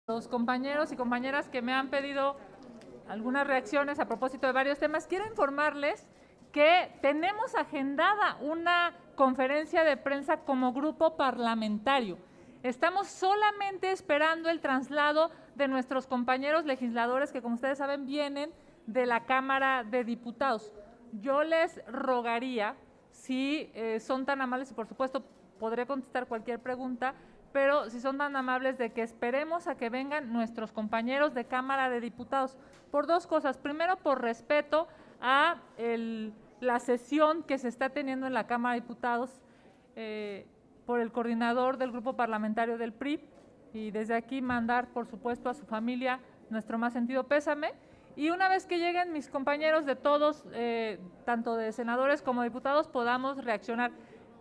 Los compañeros y compañeras que me han pedido algunas reacciones a propósito de varios temas, quiero informarles que tenemos agendada una conferencia de prensa como grupo parlamentario. Estamos solamente esperando el traslado de nuestros compañeros legisladores que, como ustedes saben, vienen de la Cámara de Diputados. Yo les rogaría, si son tan amables, y por supuesto podré contestar cualquier pregunta, pero si son tan amables de que esperemos a que vengan nuestros compañeros de Cámara de Diputados, por dos cosas. Primero, por respeto a la sesión que se está teniendo en la Cámara de Diputados por el coordinador del grupo parlamentario del PRI, y desde aquí mandar, por supuesto, a su familia nuestro más sentido pésame. Y una vez que lleguen mis compañeros de todos, tanto de senadores como diputados, podamos reaccionar.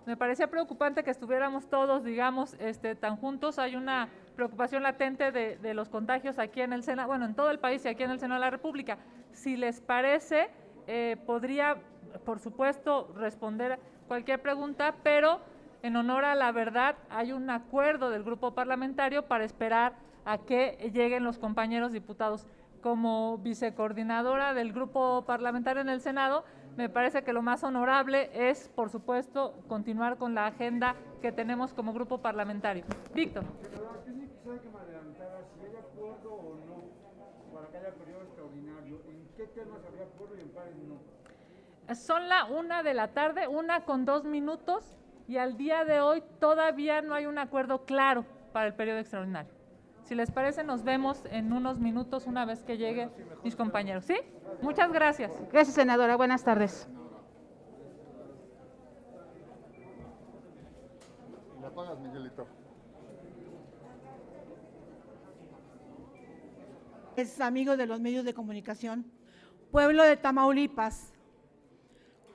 Me parecía preocupante que estuviéramos todos, digamos, tan juntos. Hay una preocupación latente de los contagios aquí en el Senado, bueno, en todo el país y aquí en el Senado de la República. Si les parece, podría, por supuesto, responder cualquier pregunta, pero en honor a la verdad hay un acuerdo del grupo parlamentario para esperar a que lleguen los compañeros diputados. Como vicecoordinadora del grupo parlamentario en el Senado, me parece que lo más honorable es, por supuesto, continuar con la agenda que tenemos como grupo parlamentario. Víctor. Senadora, tiene que ser que me adelantara si hay acuerdo o no para que haya periodo extraordinario. ¿En qué temas habría acuerdo y en cuáles no? Son la 1 de la tarde, 1:02, y al día de hoy todavía no hay un acuerdo claro para el periodo extraordinario. Si les parece, nos vemos en unos minutos una vez que lleguen mis compañeros. ¿Sí? Muchas gracias. Gracias, senadora. Buenas tardes. La pagas, Miguelito. Amigos de los medios de comunicación, pueblo de Tamaulipas,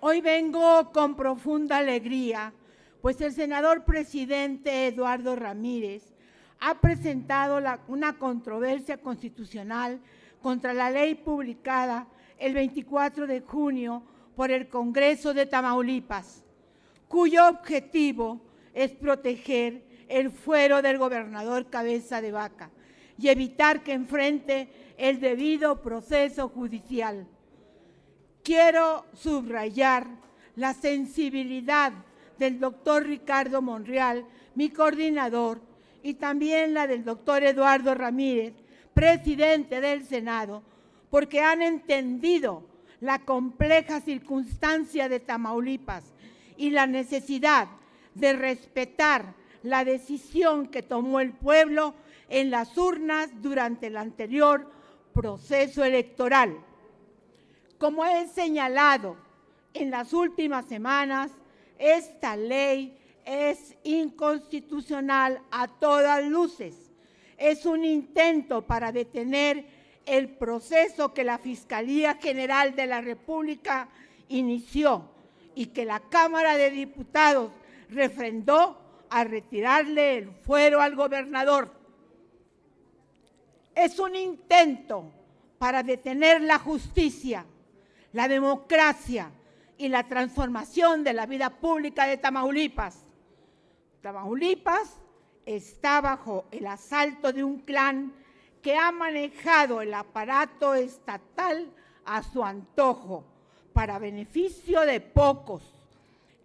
hoy vengo con profunda alegría, pues el senador presidente Eduardo Ramírez ha presentado una controversia constitucional contra la ley publicada el 24 de junio por el Congreso de Tamaulipas, cuyo objetivo es proteger el fuero del gobernador Cabeza de Vaca y evitar que enfrente el debido proceso judicial. Quiero subrayar la sensibilidad del doctor Ricardo Monreal, mi coordinador, y también la del doctor Eduardo Ramírez, presidente del Senado, porque han entendido la compleja circunstancia de Tamaulipas y la necesidad de respetar la decisión que tomó el pueblo en las urnas durante el anterior proceso electoral. Como he señalado en las últimas semanas, esta ley es inconstitucional a todas luces. Es un intento para detener el proceso que la Fiscalía General de la República inició y que la Cámara de Diputados refrendó al retirarle el fuero al gobernador. Es un intento para detener la justicia, la democracia y la transformación de la vida pública de Tamaulipas. Tamaulipas está bajo el asalto de un clan que ha manejado el aparato estatal a su antojo, para beneficio de pocos,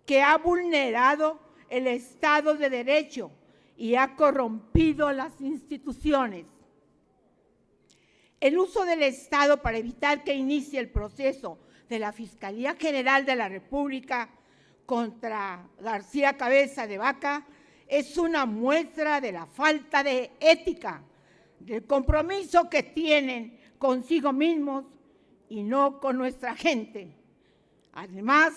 que ha vulnerado el Estado de Derecho y ha corrompido las instituciones. El uso del Estado para evitar que inicie el proceso de la Fiscalía General de la República contra García Cabeza de Vaca es una muestra de la falta de ética, del compromiso que tienen consigo mismos y no con nuestra gente. Además,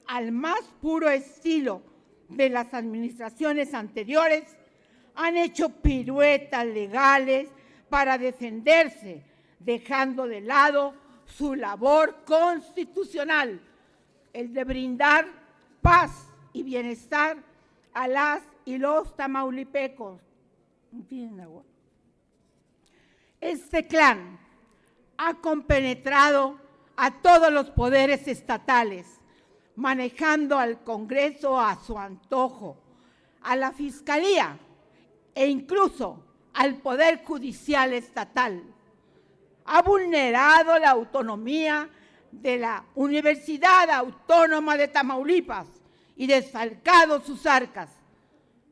al más puro estilo de las administraciones anteriores, han hecho piruetas legales para defenderse, dejando de lado su labor constitucional, el de brindar paz y bienestar a las y los tamaulipecos. Este clan ha compenetrado a todos los poderes estatales, manejando al Congreso a su antojo, a la Fiscalía e incluso al Poder Judicial Estatal. Ha vulnerado la autonomía de la Universidad Autónoma de Tamaulipas y desfalcado sus arcas.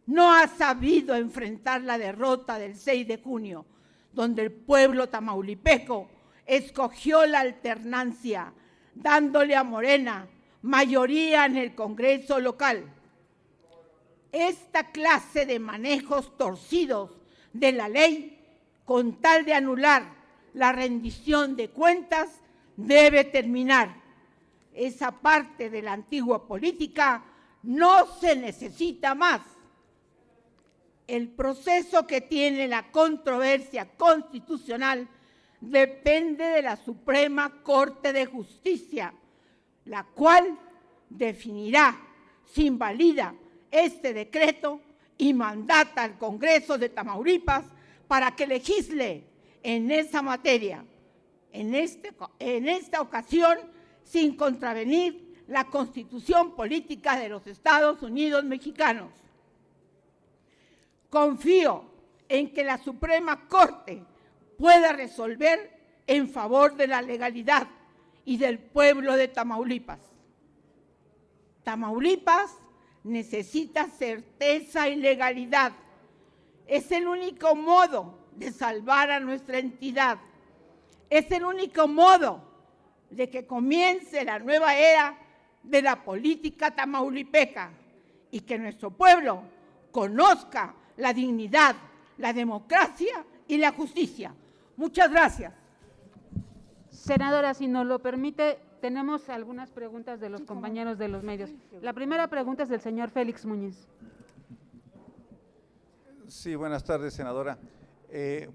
No ha sabido enfrentar la derrota del 6 de junio, donde el pueblo tamaulipeco escogió la alternancia, dándole a Morena mayoría en el Congreso local. Esta clase de manejos torcidos de la ley, con tal de anular la rendición de cuentas, debe terminar. Esa parte de la antigua política no se necesita más. El proceso que tiene la controversia constitucional depende de la Suprema Corte de Justicia, la cual definirá si invalida este decreto y mandata al Congreso de Tamaulipas para que legisle en esa materia, en esta ocasión sin contravenir la Constitución Política de los Estados Unidos Mexicanos. Confío en que la Suprema Corte pueda resolver en favor de la legalidad y del pueblo de Tamaulipas. Tamaulipas necesita certeza y legalidad. Es el único modo de salvar a nuestra entidad. Es el único modo de que comience la nueva era de la política tamaulipeca y que nuestro pueblo conozca la dignidad, la democracia y la justicia. Muchas gracias. Senadora, si nos lo permite, tenemos algunas preguntas de los compañeros de los medios. La primera pregunta es del señor Félix Muñiz. Sí, buenas tardes, senadora.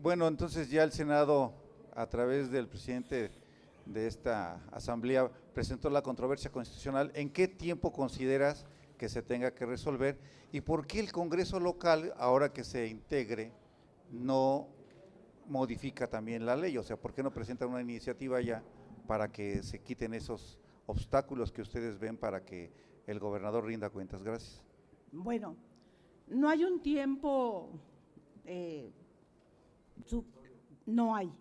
Bueno, entonces ya el Senado, a través del presidente de esta asamblea, presentó la controversia constitucional. ¿En qué tiempo consideras que se tenga que resolver? ¿Y por qué el Congreso local, ahora que se integre, no modifica también la ley? O sea, ¿por qué no presentan una iniciativa ya para que se quiten esos obstáculos que ustedes ven para que el gobernador rinda cuentas? Gracias. Bueno, no hay un tiempo, no hay.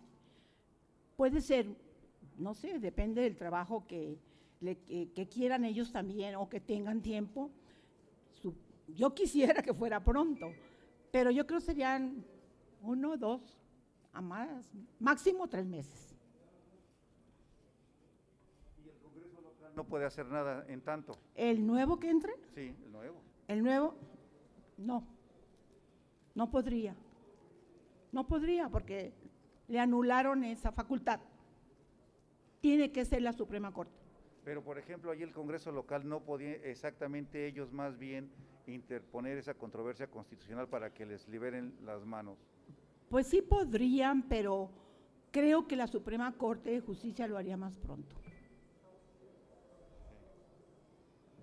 Puede ser, no sé, depende del trabajo que quieran ellos también o que tengan tiempo. Yo quisiera que fuera pronto, pero yo creo que serían 1, 2, a más, máximo 3 meses. ¿Y el Congreso local no puede hacer nada en tanto? ¿El nuevo que entre? Sí, el nuevo. El nuevo, no podría. No podría porque le anularon esa facultad. Tiene que ser la Suprema Corte. Pero, por ejemplo, ahí el Congreso local no podía exactamente ellos más bien interponer esa controversia constitucional para que les liberen las manos. Pues sí podrían, pero creo que la Suprema Corte de Justicia lo haría más pronto.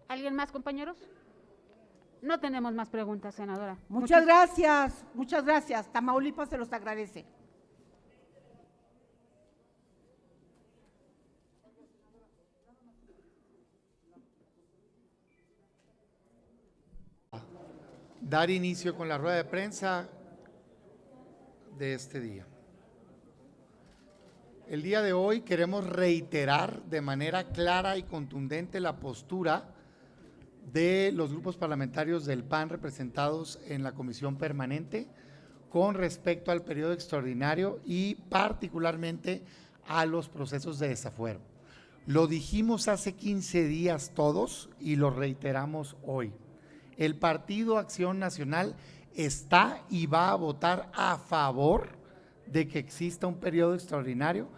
¿Alguien más, compañeros? No tenemos más preguntas, senadora. Muchas gracias, muchas gracias. Tamaulipas se los agradece. Dar inicio con la rueda de prensa de este día. El día de hoy queremos reiterar de manera clara y contundente la postura de los grupos parlamentarios del PAN representados en la comisión permanente con respecto al periodo extraordinario y particularmente a los procesos de desafuero. Lo dijimos hace 15 días todos y lo reiteramos hoy. El Partido Acción Nacional está y va a votar a favor de que exista un periodo extraordinario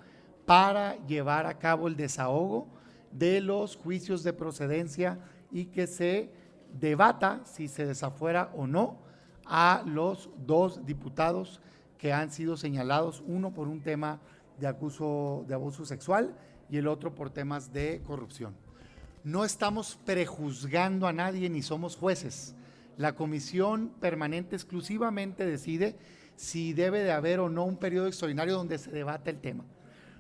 para llevar a cabo el desahogo de los juicios de procedencia y que se debata si se desafuera o no a los 2 diputados que han sido señalados, uno por un tema de abuso sexual y el otro por temas de corrupción. No estamos prejuzgando a nadie ni somos jueces. La comisión permanente exclusivamente decide si debe de haber o no un periodo extraordinario donde se debata el tema.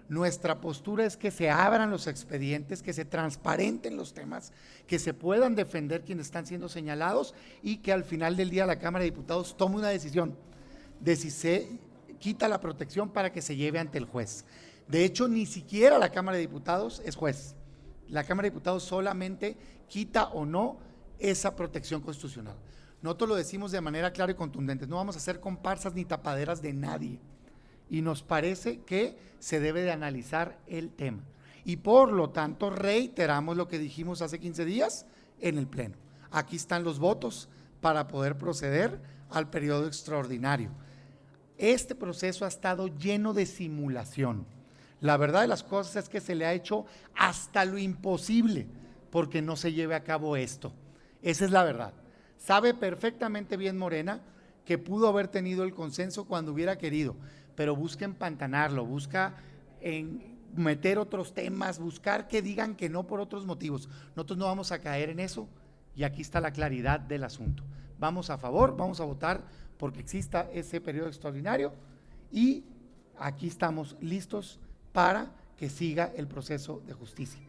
Nuestra postura es que se abran los expedientes, que se transparenten los temas, que se puedan defender quienes están siendo señalados y que al final del día la Cámara de Diputados tome una decisión de si se quita la protección para que se lleve ante el juez. De hecho, ni siquiera la Cámara de Diputados es juez. La Cámara de Diputados solamente quita o no esa protección constitucional. Nosotros lo decimos de manera clara y contundente, no vamos a hacer comparsas ni tapaderas de nadie. Y nos parece que se debe de analizar el tema. Y por lo tanto reiteramos lo que dijimos hace 15 días en el Pleno. Aquí están los votos para poder proceder al periodo extraordinario. Este proceso ha estado lleno de simulación. La verdad de las cosas es que se le ha hecho hasta lo imposible porque no se lleve a cabo esto. Esa es la verdad. Sabe perfectamente bien Morena que pudo haber tenido el consenso cuando hubiera querido, pero busca empantanarlo, busca meter otros temas, buscar que digan que no por otros motivos. Nosotros no vamos a caer en eso y aquí está la claridad del asunto. Vamos a favor, vamos a votar porque exista ese periodo extraordinario y aquí estamos listos para que siga el proceso de justicia.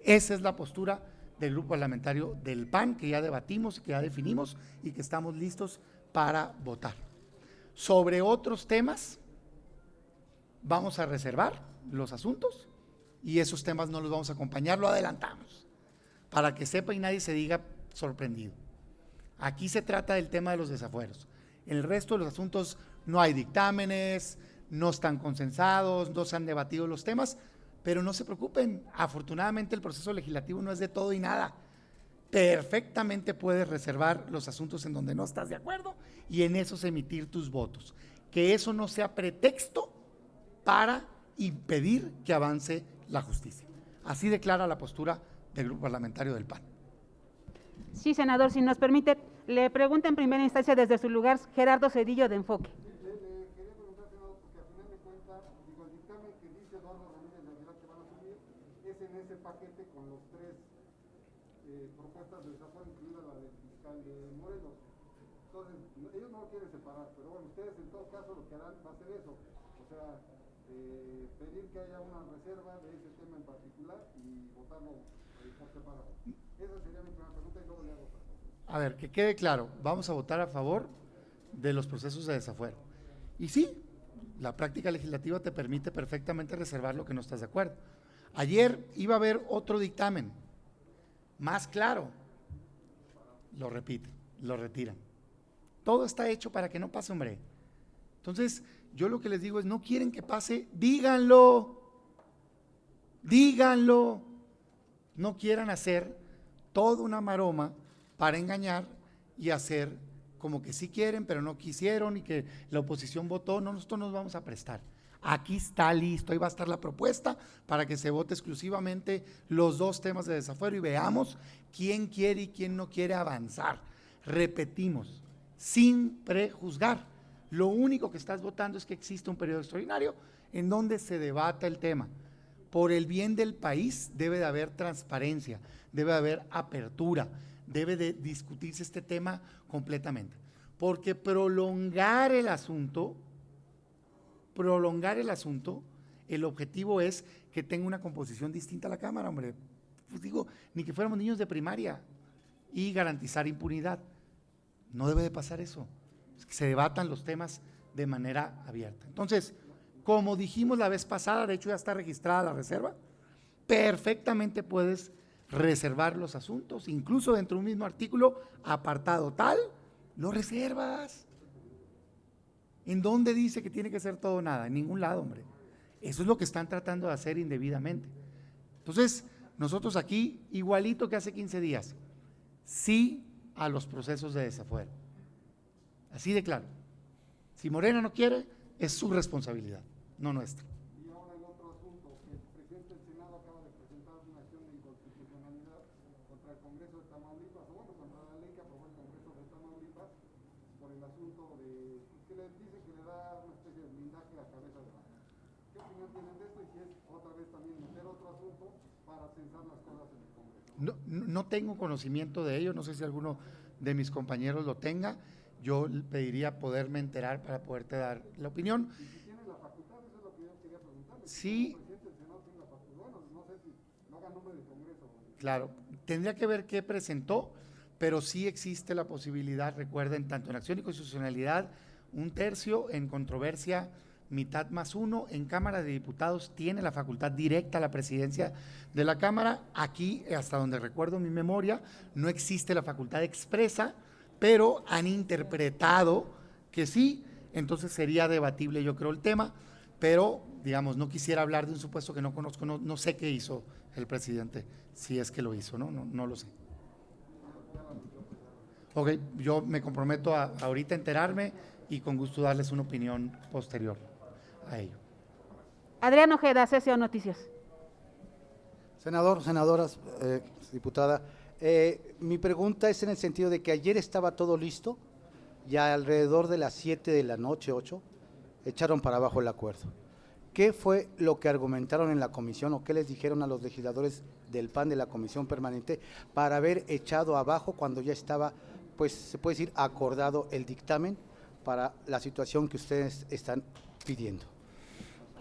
Esa es la postura del grupo parlamentario del PAN que ya debatimos, que ya definimos y que estamos listos para votar. Sobre otros temas vamos a reservar los asuntos y esos temas no los vamos a acompañar, lo adelantamos, para que sepa y nadie se diga sorprendido. Aquí se trata del tema de los desafueros. En el resto de los asuntos no hay dictámenes, no están consensados, no se han debatido los temas, pero no se preocupen, afortunadamente el proceso legislativo no es de todo y nada. Perfectamente puedes reservar los asuntos en donde no estás de acuerdo y en esos emitir tus votos. Que eso no sea pretexto para impedir que avance la justicia. Así declara la postura del grupo parlamentario del PAN. Sí, senador, si nos permite, le pregunta en primera instancia desde su lugar Gerardo Cedillo de Enfoque. Quería preguntar, senador, porque al final de cuentas, el dictamen que dice Eduardo Ramírez de Aguilar que van a subir es en ese paquete con los tres propuestas de desafuero, incluida la del fiscal de Morelos. Entonces, ellos no lo quieren separar, pero bueno, ustedes en todo caso lo que harán va a ser eso, o sea, pedir que haya una reserva de ese tema en particular y votarlo por separado. Esa sería mi primera pregunta y luego le hago otra. A ver, que quede claro, vamos a votar a favor de los procesos de desafuero. Y sí, la práctica legislativa te permite perfectamente reservar lo que no estás de acuerdo. Ayer iba a haber otro dictamen, más claro, lo repiten, lo retiran. Todo está hecho para que no pase, hombre. Entonces, yo lo que les digo es, no quieren que pase, díganlo, díganlo. No quieran hacer toda una maroma para engañar y hacer como que sí quieren, pero no quisieron y que la oposición votó. No, nosotros nos vamos a prestar. Aquí está listo, ahí va a estar la propuesta para que se vote exclusivamente los dos temas de desafuero y veamos quién quiere y quién no quiere avanzar. Repetimos, sin prejuzgar. Lo único que estás votando es que existe un periodo extraordinario en donde se debata el tema. Por el bien del país debe de haber transparencia, debe de haber apertura, debe de discutirse este tema completamente. Porque prolongar el asunto, el objetivo es que tenga una composición distinta a la Cámara, hombre. Pues digo, ni que fuéramos niños de primaria y garantizar impunidad. No debe de pasar eso, que se debatan los temas de manera abierta. Entonces, como dijimos la vez pasada, de hecho ya está registrada la reserva, perfectamente puedes reservar los asuntos, incluso dentro de un mismo artículo, apartado tal, lo reservas. ¿En dónde dice que tiene que ser todo o nada? En ningún lado, hombre. Eso es lo que están tratando de hacer indebidamente. Entonces, nosotros aquí, igualito que hace 15 días, sí a los procesos de desafuero. Así de claro. Si Morena no quiere, es su responsabilidad, no nuestra. Y ahora el otro asunto, el presidente del Senado acaba de presentar una acción de inconstitucionalidad contra el Congreso de Tamaulipas, o bueno, contra la ley que aprobó el Congreso de Tamaulipas por el asunto de, que le dice que le da una especie de blindaje a cabeza de vaca. ¿Qué opinión tienen de esto y si es otra vez también meter otro asunto para censar las cosas en el Congreso? No tengo conocimiento de ello, no sé si alguno de mis compañeros lo tenga. Yo pediría poderme enterar para poderte dar la opinión. Y si tiene la facultad, eso es lo que yo quería preguntarle. Sí. El presidente del Senado tiene la facultad, bueno, no sé si lo haga en nombre del Congreso. Claro, tendría que ver qué presentó, pero sí existe la posibilidad, recuerden, tanto en acción y constitucionalidad un tercio, en controversia mitad más uno, en Cámara de Diputados tiene la facultad directa a la presidencia de la Cámara, aquí, hasta donde recuerdo mi memoria, no existe la facultad expresa, pero han interpretado que sí, entonces sería debatible yo creo el tema, pero digamos, no quisiera hablar de un supuesto que no conozco, no sé qué hizo el presidente, si es que lo hizo, no lo sé. Ok, yo me comprometo a ahorita enterarme y con gusto darles una opinión posterior a ello. Adrián Ojeda, CCO Noticias. Senador, senadoras, diputada, mi pregunta es en el sentido de que ayer estaba todo listo y alrededor de las 7 de la noche, 8, echaron para abajo el acuerdo. ¿Qué fue lo que argumentaron en la comisión o qué les dijeron a los legisladores del PAN de la comisión permanente para haber echado abajo cuando ya estaba, pues se puede decir, acordado el dictamen para la situación que ustedes están pidiendo?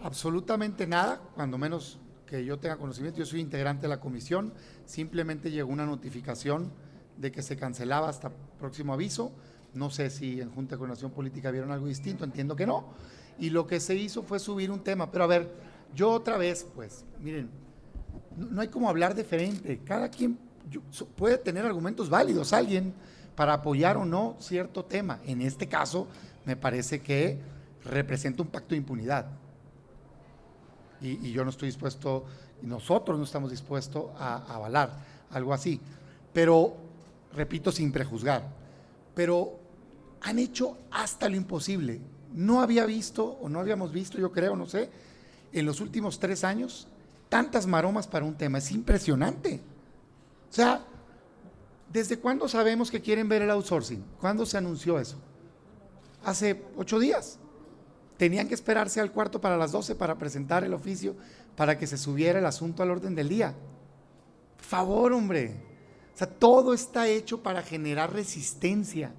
Absolutamente nada, cuando menos que yo tenga conocimiento. Yo soy integrante de la comisión, simplemente llegó una notificación de que se cancelaba hasta próximo aviso. No sé si en Junta de Coordinación Política vieron algo distinto, entiendo que no. Y lo que se hizo fue subir un tema. Pero a ver, yo otra vez, pues, miren, no hay como hablar de frente. Cada quien puede tener argumentos válidos, alguien, para apoyar o no cierto tema. En este caso, me parece que representa un pacto de impunidad. Y yo no estoy dispuesto, y nosotros no estamos dispuestos a avalar algo así. Pero, repito, sin prejuzgar, pero han hecho hasta lo imposible. No había visto, o no habíamos visto, yo creo, no sé, en los últimos 3 años, tantas maromas para un tema. Es impresionante. O sea, ¿desde cuándo sabemos que quieren ver el outsourcing? ¿Cuándo se anunció eso? Hace 8 días. Tenían que esperarse al cuarto para las 12 para presentar el oficio, para que se subiera el asunto al orden del día. Por favor, hombre. O sea, todo está hecho para generar resistencia.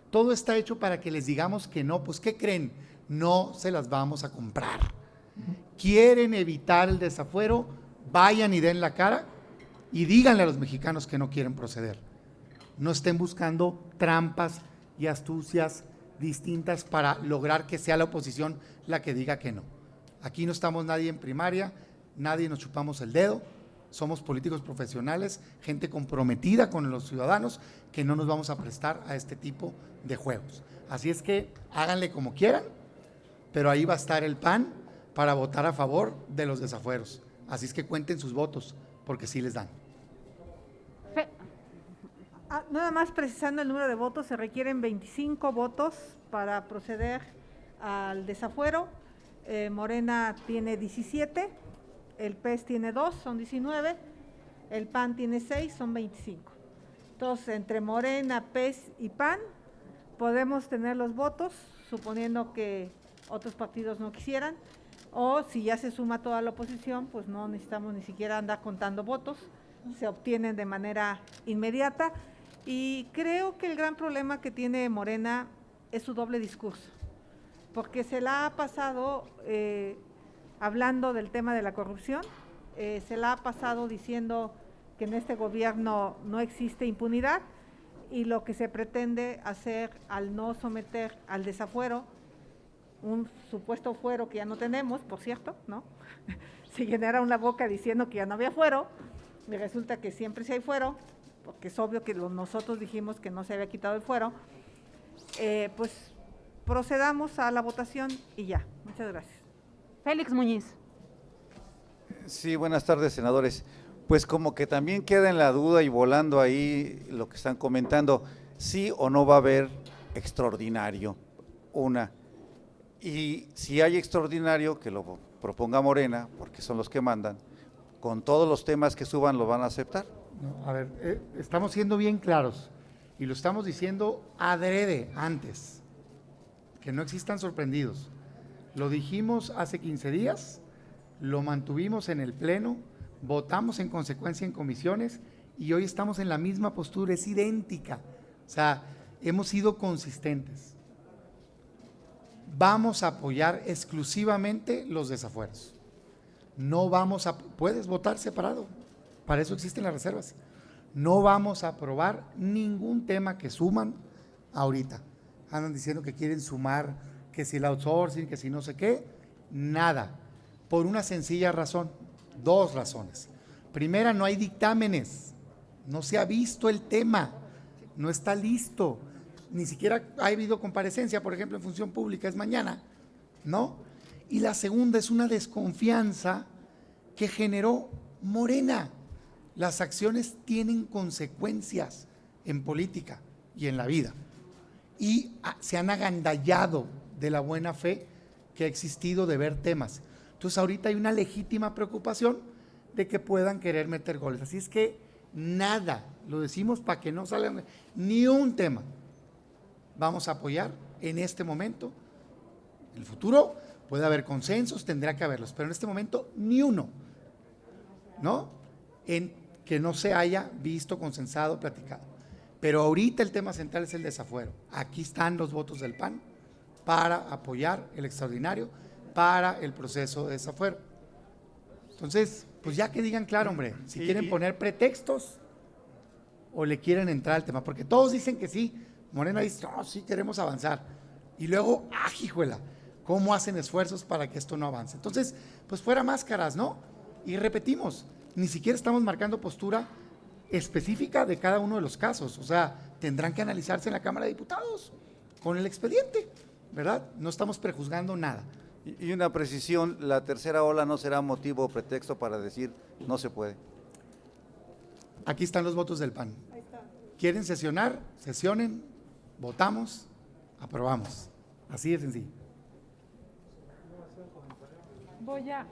Todo está hecho para que les digamos que no. Pues, ¿qué creen? No se las vamos a comprar. ¿Quieren evitar el desafuero? Vayan y den la cara y díganle a los mexicanos que no quieren proceder. No estén buscando trampas y astucias distintas para lograr que sea la oposición la que diga que no. Aquí no estamos nadie en primaria, nadie nos chupamos el dedo, somos políticos profesionales, gente comprometida con los ciudadanos, que no nos vamos a prestar a este tipo de juegos. Así es que háganle como quieran, pero ahí va a estar el PAN para votar a favor de los desafueros. Así es que cuenten sus votos, porque sí les dan. Nada más precisando el número de votos, se requieren 25 votos para proceder al desafuero. Morena tiene 17, el PES tiene 2, son 19, el PAN tiene 6, son 25. Entonces, entre Morena, PES y PAN podemos tener los votos, suponiendo que otros partidos no quisieran, o si ya se suma toda la oposición, pues no necesitamos ni siquiera andar contando votos, se obtienen de manera inmediata. Y creo que el gran problema que tiene Morena es su doble discurso, porque se la ha pasado hablando del tema de la corrupción, se la ha pasado diciendo que en este gobierno no existe impunidad, y lo que se pretende hacer al no someter al desafuero, un supuesto fuero que ya no tenemos, por cierto, ¿no? Se llenaron la boca diciendo que ya no había fuero, y resulta que siempre sí hay fuero, porque es obvio que nosotros dijimos que no se había quitado el fuero. Pues procedamos a la votación y ya. Muchas gracias. Félix Muñiz. Sí, buenas tardes, senadores. Pues como que también queda en la duda y volando ahí lo que están comentando, sí o no va a haber extraordinario, una. Y si hay extraordinario, que lo proponga Morena, porque son los que mandan, con todos los temas que suban lo van a aceptar. No, a ver, estamos siendo bien claros y lo estamos diciendo adrede antes, que no existan sorprendidos. Lo dijimos hace 15 días, lo mantuvimos en el Pleno, votamos en consecuencia en comisiones y hoy estamos en la misma postura, es idéntica. O sea, hemos sido consistentes. Vamos a apoyar exclusivamente los desafueros. No vamos a… Puedes votar separado. Para eso existen las reservas. No vamos a aprobar ningún tema que suman ahorita. andan diciendo que quieren sumar, que si el outsourcing, que si no sé qué, nada, por una sencilla razón, dos razones. Primera, no hay dictámenes, no se ha visto el tema, no está listo, ni siquiera ha habido comparecencia, por ejemplo, en función pública, es mañana, ¿no? Y la segunda es una desconfianza que generó Morena. Las acciones tienen consecuencias en política y en la vida. Y se han agandallado de la buena fe que ha existido de ver temas. Entonces ahorita hay una legítima preocupación de que puedan querer meter goles. Así es que nada, lo decimos para que no salga ni un tema. Vamos a apoyar en este momento. En el futuro puede haber consensos, tendrá que haberlos, pero en este momento ni uno, ¿no? En que no se haya visto, consensado, platicado. Pero ahorita el tema central es el desafuero. Aquí están los votos del PAN para apoyar el extraordinario, para el proceso de desafuero. Entonces, pues ya que digan claro, hombre, si quieren poner pretextos o le quieren entrar al tema, porque todos dicen que sí. Morena dice, no, sí queremos avanzar. Y luego, hijuela, ¿cómo hacen esfuerzos para que esto no avance? Entonces, pues fuera máscaras, ¿no? Y repetimos, ni siquiera estamos marcando postura específica de cada uno de los casos. O sea, tendrán que analizarse en la Cámara de Diputados con el expediente, ¿verdad? No estamos prejuzgando nada. Y una precisión, la tercera ola no será motivo o pretexto para decir no se puede. Aquí están los votos del PAN. ¿Quieren sesionar? Sesionen, votamos, aprobamos. Así de sencillo. Voy a...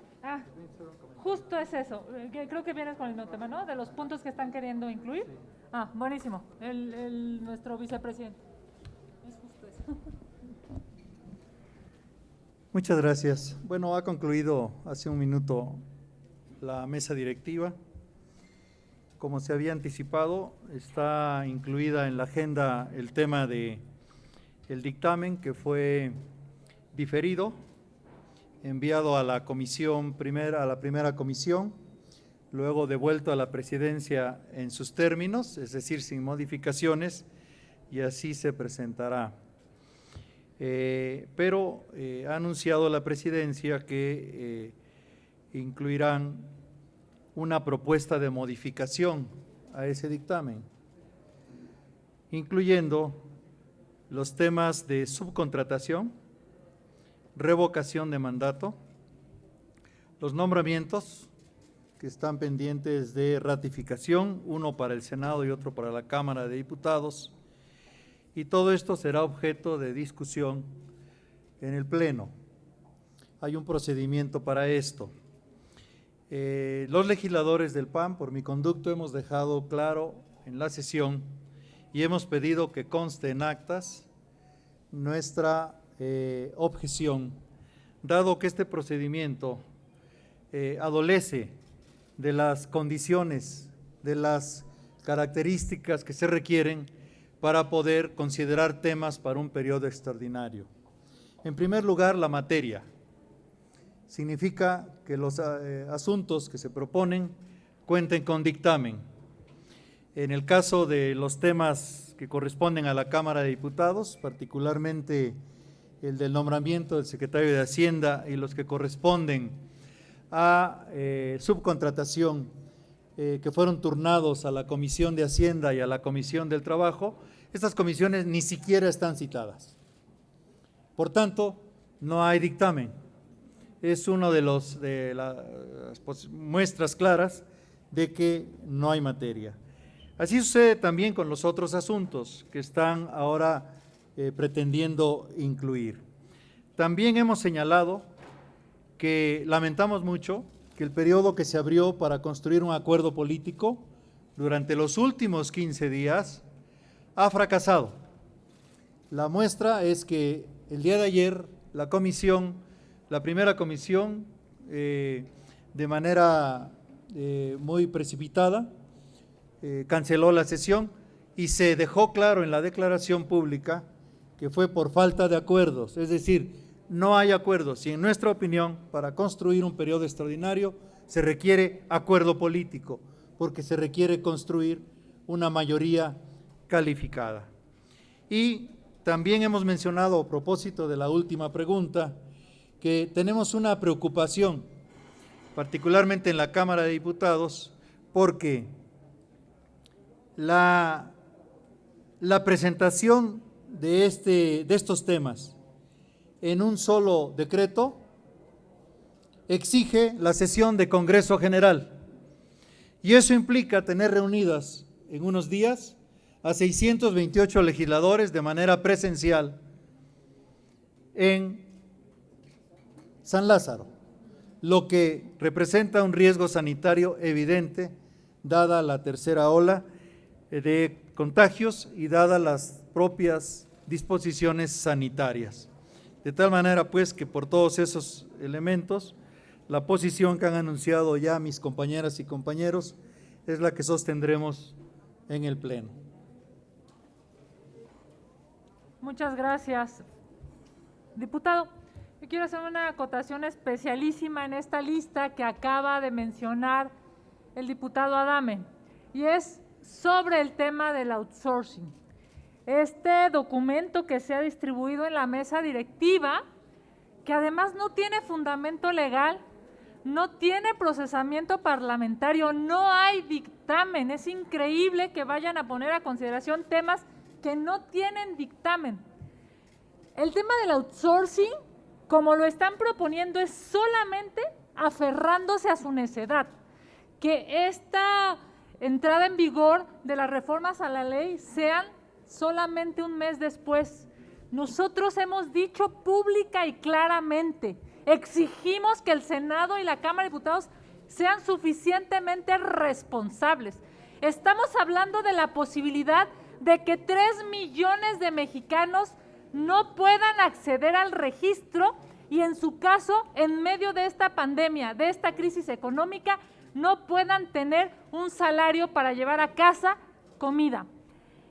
justo es eso. Creo que vienes con el mismo tema, ¿no? De los puntos que están queriendo incluir. Buenísimo. Nuestro vicepresidente. Es justo eso. Muchas gracias. Bueno, ha concluido hace un minuto la mesa directiva. Como se había anticipado, está incluida en la agenda el tema de el dictamen que fue diferido, enviado a la comisión a la primera comisión, luego devuelto a la presidencia en sus términos, es decir, sin modificaciones, y así se presentará. Pero ha anunciado la presidencia que incluirán una propuesta de modificación a ese dictamen, incluyendo los temas de subcontratación, revocación de mandato, los nombramientos que están pendientes de ratificación, uno para el Senado y otro para la Cámara de Diputados, y todo esto será objeto de discusión en el Pleno. Hay un procedimiento para esto. Los legisladores del PAN, por mi conducto, hemos dejado claro en la sesión y hemos pedido que conste en actas nuestra objeción, dado que este procedimiento adolece de las condiciones, de las características que se requieren para poder considerar temas para un periodo extraordinario. En primer lugar, la materia. Significa que los asuntos que se proponen cuenten con dictamen. En el caso de los temas que corresponden a la Cámara de Diputados, particularmente el del nombramiento del secretario de Hacienda y los que corresponden a subcontratación, que fueron turnados a la Comisión de Hacienda y a la Comisión del Trabajo, estas comisiones ni siquiera están citadas. Por tanto, no hay dictamen. Es una de las muestras claras de que no hay materia. Así sucede también con los otros asuntos que están ahora pretendiendo incluir. También hemos señalado que lamentamos mucho que el periodo que se abrió para construir un acuerdo político durante los últimos 15 días ha fracasado. La muestra es que el día de ayer la primera comisión, de manera muy precipitada, canceló la sesión y se dejó claro en la declaración pública que fue por falta de acuerdos, es decir, no hay acuerdos y en nuestra opinión para construir un periodo extraordinario se requiere acuerdo político porque se requiere construir una mayoría calificada. Y también hemos mencionado a propósito de la última pregunta que tenemos una preocupación, particularmente en la Cámara de Diputados, porque la presentación de estos temas en un solo decreto exige la sesión de Congreso General, y eso implica tener reunidas en unos días a 628 legisladores de manera presencial en San Lázaro, lo que representa un riesgo sanitario evidente dada la tercera ola de contagios y dadas las propias disposiciones sanitarias. De tal manera pues que por todos esos elementos, la posición que han anunciado ya mis compañeras y compañeros es la que sostendremos en el Pleno. Muchas gracias. Diputado, yo quiero hacer una acotación especialísima en esta lista que acaba de mencionar el diputado Adame, y es sobre el tema del outsourcing. Este documento que se ha distribuido en la mesa directiva, que además no tiene fundamento legal, no tiene procesamiento parlamentario, no hay dictamen. Es increíble que vayan a poner a consideración temas que no tienen dictamen. El tema del outsourcing, como lo están proponiendo, es solamente aferrándose a su necedad, que esta entrada en vigor de las reformas a la ley sean solamente un mes después. Nosotros hemos dicho pública y claramente, exigimos que el Senado y la Cámara de Diputados sean suficientemente responsables. Estamos hablando de la posibilidad de que 3 millones de mexicanos no puedan acceder al registro y en su caso, en medio de esta pandemia, de esta crisis económica, no puedan tener un salario para llevar a casa comida.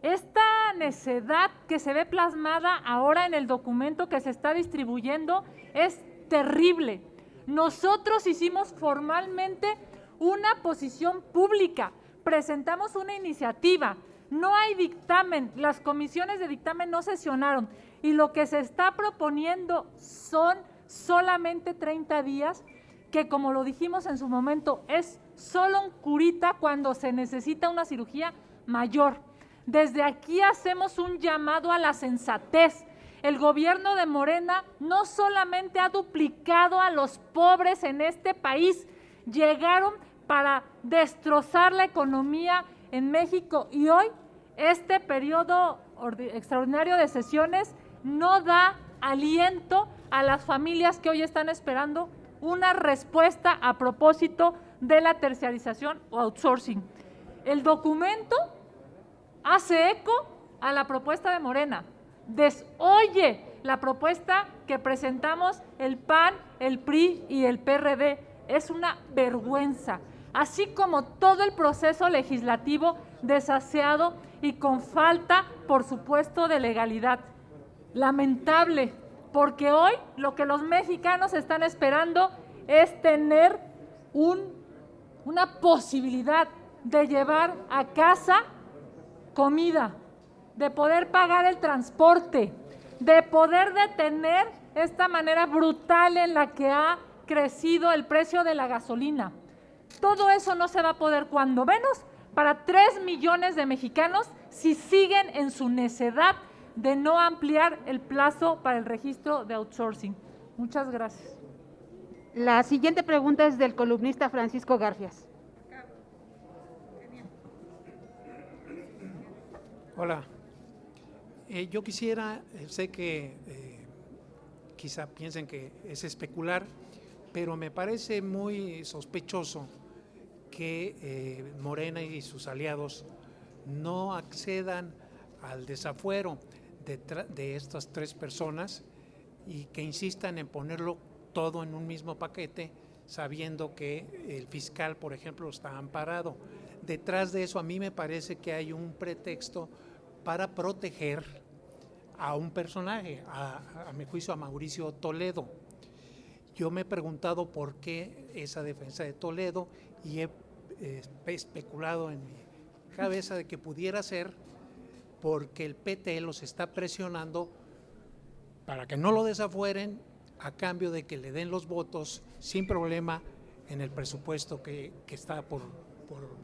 Esta necedad que se ve plasmada ahora en el documento que se está distribuyendo es terrible. Nosotros hicimos formalmente una posición pública, presentamos una iniciativa, no hay dictamen, las comisiones de dictamen no sesionaron y lo que se está proponiendo son solamente 30 días, que como lo dijimos en su momento, es solo un curita cuando se necesita una cirugía mayor. Desde aquí hacemos un llamado a la sensatez. El gobierno de Morena no solamente ha duplicado a los pobres en este país, llegaron para destrozar la economía en México y hoy este periodo extraordinario de sesiones no da aliento a las familias que hoy están esperando una respuesta a propósito de la terciarización o outsourcing. El documento hace eco a la propuesta de Morena, desoye la propuesta que presentamos el PAN, el PRI y el PRD. Es una vergüenza, así como todo el proceso legislativo desaseado y con falta, por supuesto, de legalidad. Lamentable, porque hoy lo que los mexicanos están esperando es tener una posibilidad de llevar a casa comida, de poder pagar el transporte, de poder detener esta manera brutal en la que ha crecido el precio de la gasolina. Todo eso no se va a poder, cuando menos, para 3 millones de mexicanos si siguen en su necedad de no ampliar el plazo para el registro de outsourcing. Muchas gracias. La siguiente pregunta es del columnista Francisco Garfias. Hola, yo quisiera, sé que quizá piensen que es especular, pero me parece muy sospechoso que Morena y sus aliados no accedan al desafuero de estas 3 personas y que insistan en ponerlo todo en un mismo paquete, sabiendo que el fiscal, por ejemplo, está amparado. Detrás de eso a mí me parece que hay un pretexto para proteger a un personaje, a mi juicio a Mauricio Toledo. Yo me he preguntado por qué esa defensa de Toledo y he especulado en mi cabeza de que pudiera ser porque el PT los está presionando para que no lo desafueren a cambio de que le den los votos sin problema en el presupuesto que está por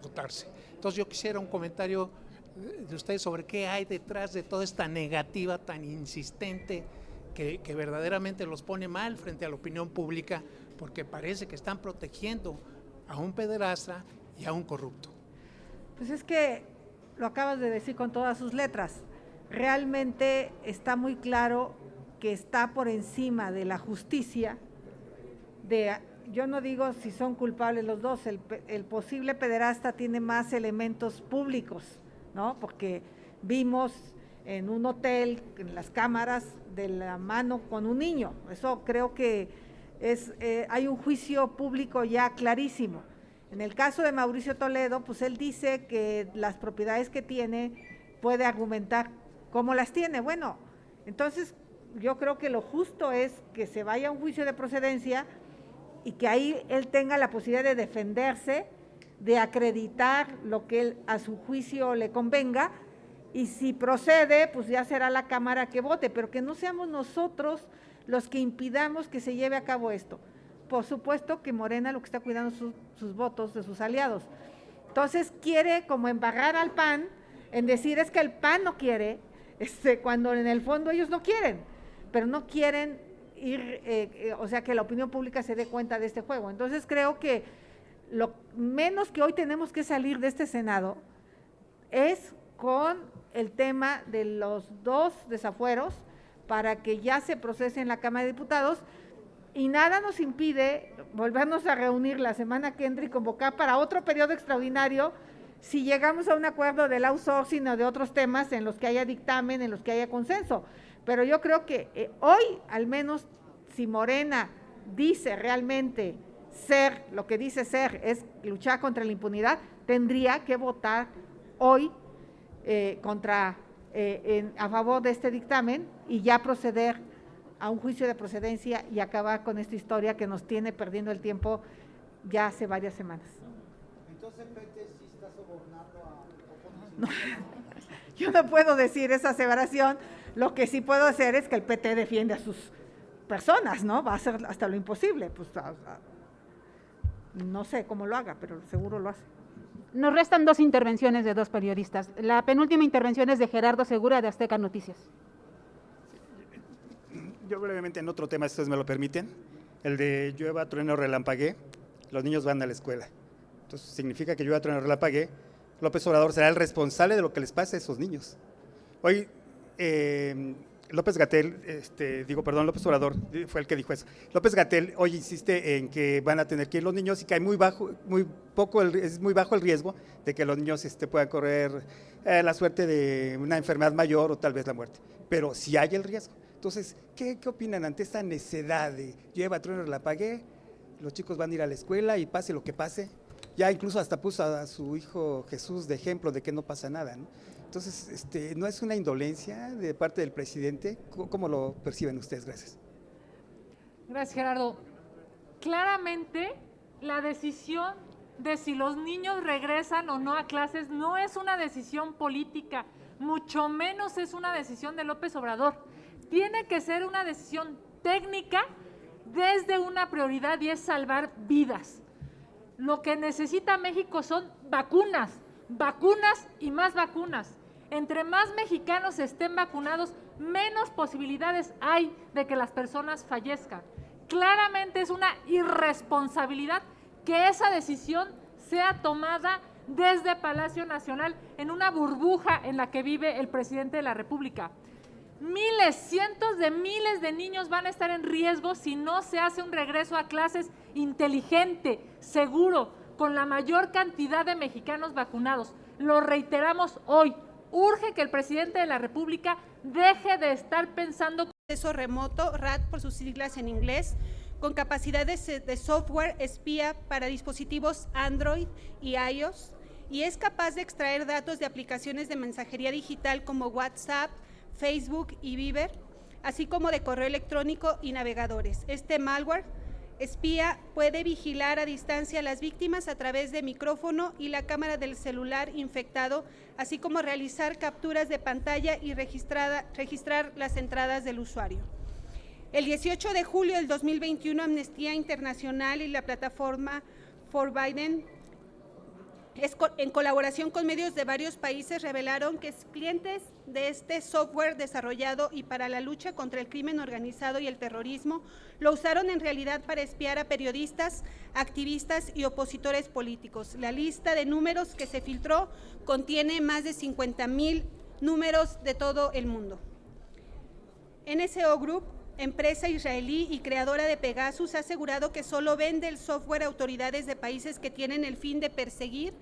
votarse. Entonces yo quisiera un comentario de ustedes sobre qué hay detrás de toda esta negativa tan insistente que verdaderamente los pone mal frente a la opinión pública, porque parece que están protegiendo a un pederasta y a un corrupto. Pues es que lo acabas de decir con todas sus letras. Realmente está muy claro que está por encima de la justicia, yo no digo si son culpables los dos, el posible pederasta tiene más elementos públicos, ¿no? Porque vimos en un hotel, en las cámaras, de la mano con un niño. Eso creo que hay un juicio público ya clarísimo. En el caso de Mauricio Toledo, pues él dice que las propiedades que tiene puede argumentar cómo las tiene. Bueno, entonces yo creo que lo justo es que se vaya a un juicio de procedencia y que ahí él tenga la posibilidad de defenderse, de acreditar lo que él a su juicio le convenga, y si procede, pues ya será la Cámara que vote, pero que no seamos nosotros los que impidamos que se lleve a cabo esto. Por supuesto que Morena lo que está cuidando sus votos de sus aliados. Entonces quiere como embarrar al PAN en decir es que el PAN no quiere, cuando en el fondo ellos no quieren, pero no quieren ir, o sea, que la opinión pública se dé cuenta de este juego. Entonces creo que lo menos que hoy tenemos que salir de este Senado es con el tema de los 2 desafueros para que ya se procese en la Cámara de Diputados, y nada nos impide volvernos a reunir la semana que entra y convocar para otro periodo extraordinario si llegamos a un acuerdo del outsourcing o de otros temas en los que haya dictamen, en los que haya consenso. Pero yo creo que hoy, al menos, si Morena dice realmente ser, lo que dice ser es luchar contra la impunidad, tendría que votar hoy a favor de este dictamen y ya proceder a un juicio de procedencia y acabar con esta historia que nos tiene perdiendo el tiempo ya hace varias semanas. Entonces, PT sí está sobornando a oposición. No, yo no puedo decir esa aseveración. Lo que sí puedo hacer es que el PT defiende a sus personas, ¿no? Va a hacer hasta lo imposible. Pues no sé cómo lo haga, pero seguro lo hace. Nos restan 2 intervenciones de 2 periodistas. La penúltima intervención es de Gerardo Segura, de Azteca Noticias. Yo brevemente en otro tema, si ustedes me lo permiten, el de llueva, trueno, relampaguee, los niños van a la escuela. Entonces significa que llueva, trueno, relampaguee, López Obrador será el responsable de lo que les pase a esos niños. Hoy López Obrador fue el que dijo eso. López Gatell hoy insiste en que van a tener que ir los niños y que hay es muy bajo el riesgo de que los niños puedan correr la suerte de una enfermedad mayor o tal vez la muerte. Pero si hay el riesgo. Entonces, ¿qué opinan ante esta necedad de llueva, trueno, relampaguee? Los chicos van a ir a la escuela y pase lo que pase. Ya incluso hasta puso a su hijo Jesús de ejemplo de que no pasa nada, ¿no? Entonces, ¿no es una indolencia de parte del presidente? ¿Cómo lo perciben ustedes? Gracias. Gracias, Gerardo. Claramente, la decisión de si los niños regresan o no a clases no es una decisión política, mucho menos es una decisión de López Obrador. Tiene que ser una decisión técnica desde una prioridad y es salvar vidas. Lo que necesita México son vacunas, vacunas y más vacunas. Entre más mexicanos estén vacunados, menos posibilidades hay de que las personas fallezcan. Claramente es una irresponsabilidad que esa decisión sea tomada desde Palacio Nacional en una burbuja en la que vive el presidente de la República. Miles, cientos de miles de niños van a estar en riesgo si no se hace un regreso a clases inteligente, seguro, con la mayor cantidad de mexicanos vacunados. Lo reiteramos hoy. Urge que el presidente de la República deje de estar pensando. Acceso remoto, RAD por sus siglas en inglés, con capacidades de software espía para dispositivos Android y iOS, y es capaz de extraer datos de aplicaciones de mensajería digital como WhatsApp, Facebook y Viber, así como de correo electrónico y navegadores. Este malware espía puede vigilar a distancia a las víctimas a través de micrófono y la cámara del celular infectado, así como realizar capturas de pantalla y registrar las entradas del usuario. El 18 de julio del 2021, Amnistía Internacional y la plataforma For Biden, en colaboración con medios de varios países, revelaron que clientes de este software desarrollado y para la lucha contra el crimen organizado y el terrorismo lo usaron en realidad para espiar a periodistas, activistas y opositores políticos. La lista de números que se filtró contiene más de 50,000 números de todo el mundo. NSO Group, empresa israelí y creadora de Pegasus, ha asegurado que solo vende el software a autoridades de países que tienen el fin de perseguir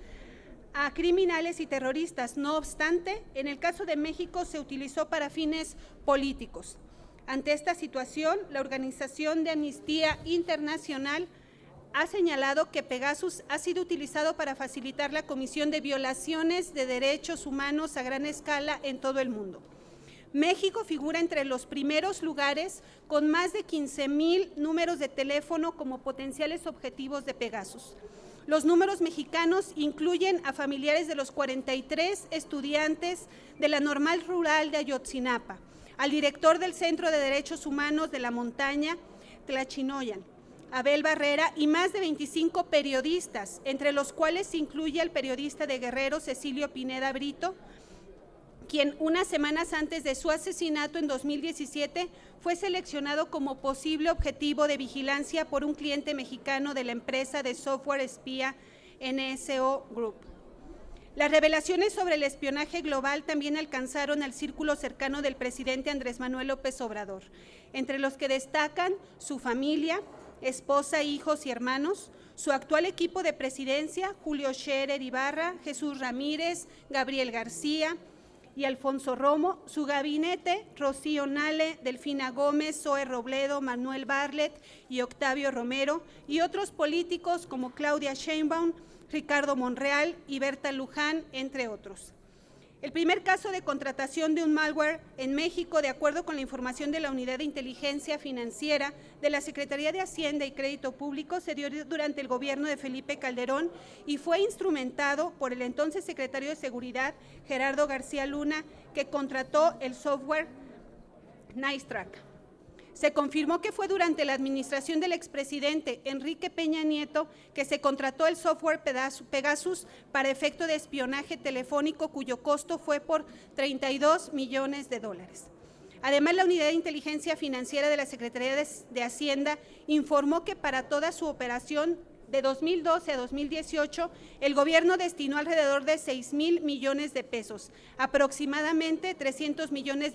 a criminales y terroristas. No obstante, en el caso de México se utilizó para fines políticos. Ante esta situación, la Organización de Amnistía Internacional ha señalado que Pegasus ha sido utilizado para facilitar la comisión de violaciones de derechos humanos a gran escala en todo el mundo. México figura entre los primeros lugares con más de 15,000 números de teléfono como potenciales objetivos de Pegasus. Los números mexicanos incluyen a familiares de los 43 estudiantes de la Normal Rural de Ayotzinapa, al director del Centro de Derechos Humanos de la Montaña, Tlachinoyan, Abel Barrera, y más de 25 periodistas, entre los cuales se incluye al periodista de Guerrero, Cecilio Pineda Brito, quien unas semanas antes de su asesinato en 2017 fue seleccionado como posible objetivo de vigilancia por un cliente mexicano de la empresa de software espía NSO Group. Las revelaciones sobre el espionaje global también alcanzaron al círculo cercano del presidente Andrés Manuel López Obrador, entre los que destacan su familia, esposa, hijos y hermanos, su actual equipo de presidencia, Julio Scherer Ibarra, Jesús Ramírez, Gabriel García y Alfonso Romo, su gabinete, Rocío Nale, Delfina Gómez, Zoe Robledo, Manuel Barlet y Octavio Romero, y otros políticos como Claudia Sheinbaum, Ricardo Monreal y Berta Luján, entre otros. El primer caso de contratación de un malware en México, de acuerdo con la información de la Unidad de Inteligencia Financiera de la Secretaría de Hacienda y Crédito Público, se dio durante el gobierno de Felipe Calderón y fue instrumentado por el entonces secretario de Seguridad, Gerardo García Luna, que contrató el software NiceTrack. Se confirmó que fue durante la administración del expresidente Enrique Peña Nieto que se contrató el software Pegasus para efecto de espionaje telefónico, cuyo costo fue por $32 millones. Además, la Unidad de Inteligencia Financiera de la Secretaría de Hacienda informó que para toda su operación de 2012 a 2018, el gobierno destinó alrededor de 6,000 millones de pesos, aproximadamente $300 millones,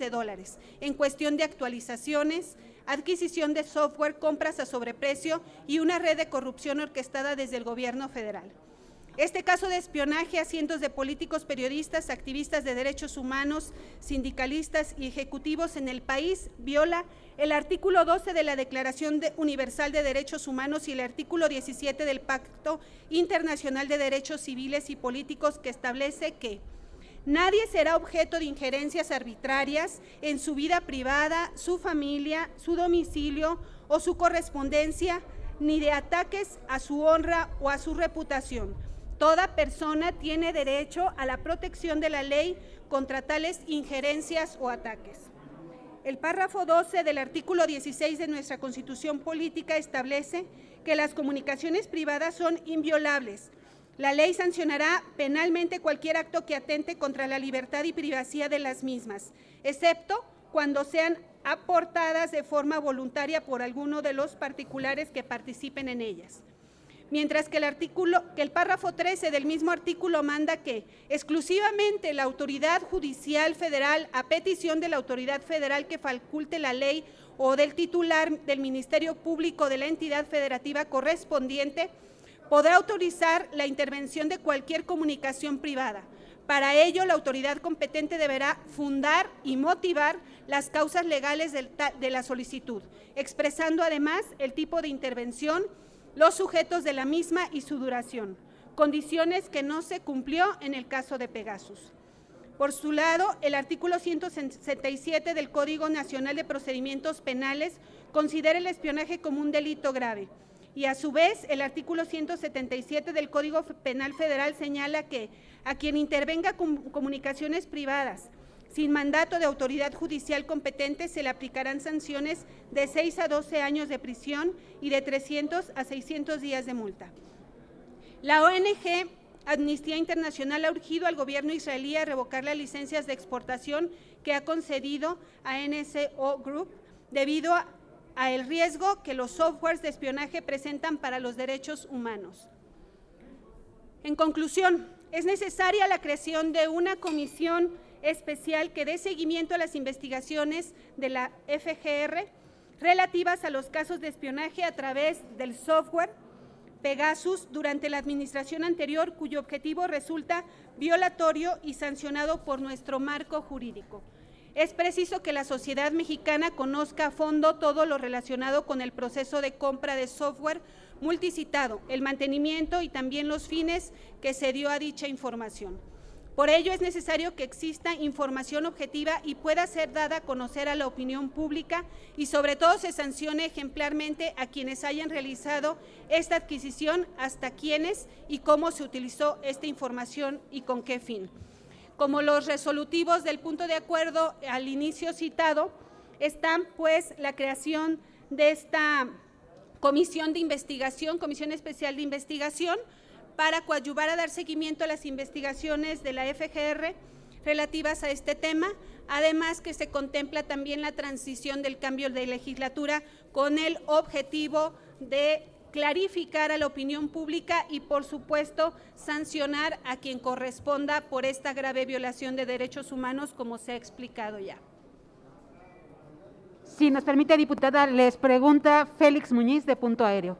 en cuestión de actualizaciones, adquisición de software, compras a sobreprecio y una red de corrupción orquestada desde el gobierno federal. Este caso de espionaje a cientos de políticos, periodistas, activistas de derechos humanos, sindicalistas y ejecutivos en el país viola el artículo 12 de la Declaración Universal de Derechos Humanos y el artículo 17 del Pacto Internacional de Derechos Civiles y Políticos, que establece que nadie será objeto de injerencias arbitrarias en su vida privada, su familia, su domicilio o su correspondencia, ni de ataques a su honra o a su reputación. Toda persona tiene derecho a la protección de la ley contra tales injerencias o ataques. El párrafo 12 del artículo 16 de nuestra Constitución Política establece que las comunicaciones privadas son inviolables. La ley sancionará penalmente cualquier acto que atente contra la libertad y privacidad de las mismas, excepto cuando sean aportadas de forma voluntaria por alguno de los particulares que participen en ellas. Mientras que el párrafo 13 del mismo artículo manda que exclusivamente la autoridad judicial federal, a petición de la autoridad federal que faculte la ley o del titular del Ministerio Público de la entidad federativa correspondiente, podrá autorizar la intervención de cualquier comunicación privada. Para ello, la autoridad competente deberá fundar y motivar las causas legales de la solicitud, expresando además el tipo de intervención, los sujetos de la misma y su duración, condiciones que no se cumplió en el caso de Pegasus. Por su lado, el artículo 177 del Código Nacional de Procedimientos Penales considera el espionaje como un delito grave. Y a su vez, el artículo 177 del Código Penal Federal señala que a quien intervenga con comunicaciones privadas sin mandato de autoridad judicial competente se le aplicarán sanciones de 6 a 12 años de prisión y de 300 a 600 días de multa. La ONG Amnistía Internacional ha urgido al gobierno israelí a revocar las licencias de exportación que ha concedido a NSO Group debido a el riesgo que los softwares de espionaje presentan para los derechos humanos. En conclusión, es necesaria la creación de una comisión especial que dé seguimiento a las investigaciones de la FGR relativas a los casos de espionaje a través del software Pegasus durante la administración anterior, cuyo objetivo resulta violatorio y sancionado por nuestro marco jurídico. Es preciso que la sociedad mexicana conozca a fondo todo lo relacionado con el proceso de compra de software multicitado, el mantenimiento y también los fines que se dio a dicha información. Por ello es necesario que exista información objetiva y pueda ser dada a conocer a la opinión pública y sobre todo se sancione ejemplarmente a quienes hayan realizado esta adquisición, hasta quiénes y cómo se utilizó esta información y con qué fin. Como los resolutivos del punto de acuerdo al inicio citado, están pues la creación de esta comisión de investigación, comisión especial de investigación, para coadyuvar a dar seguimiento a las investigaciones de la FGR relativas a este tema, además que se contempla también la transición del cambio de legislatura con el objetivo de clarificar a la opinión pública y, por supuesto, sancionar a quien corresponda por esta grave violación de derechos humanos, como se ha explicado ya. Si nos permite, diputada, les pregunta Félix Muñiz, de Punto Aéreo.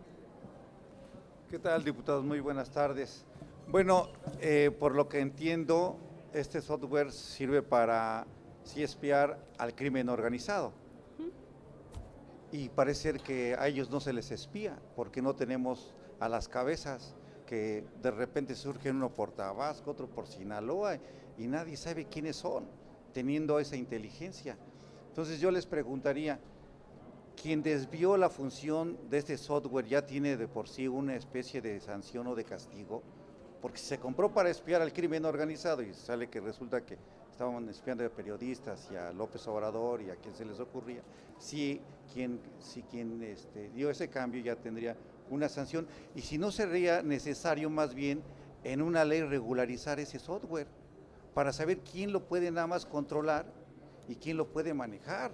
¿Qué tal, diputados? Muy buenas tardes. Bueno, por lo que entiendo, este software sirve para sí espiar al crimen organizado. Y parece ser que a ellos no se les espía, porque no tenemos a las cabezas, que de repente surgen uno por Tabasco, otro por Sinaloa, y nadie sabe quiénes son, teniendo esa inteligencia. Entonces yo les preguntaría, quien desvió la función de este software ya tiene de por sí una especie de sanción o de castigo, porque si se compró para espiar al crimen organizado y sale que resulta que estaban espiando a periodistas y a López Obrador y a quien se les ocurría, si quien dio ese cambio ya tendría una sanción, y si no sería necesario más bien en una ley regularizar ese software para saber quién lo puede nada más controlar y quién lo puede manejar.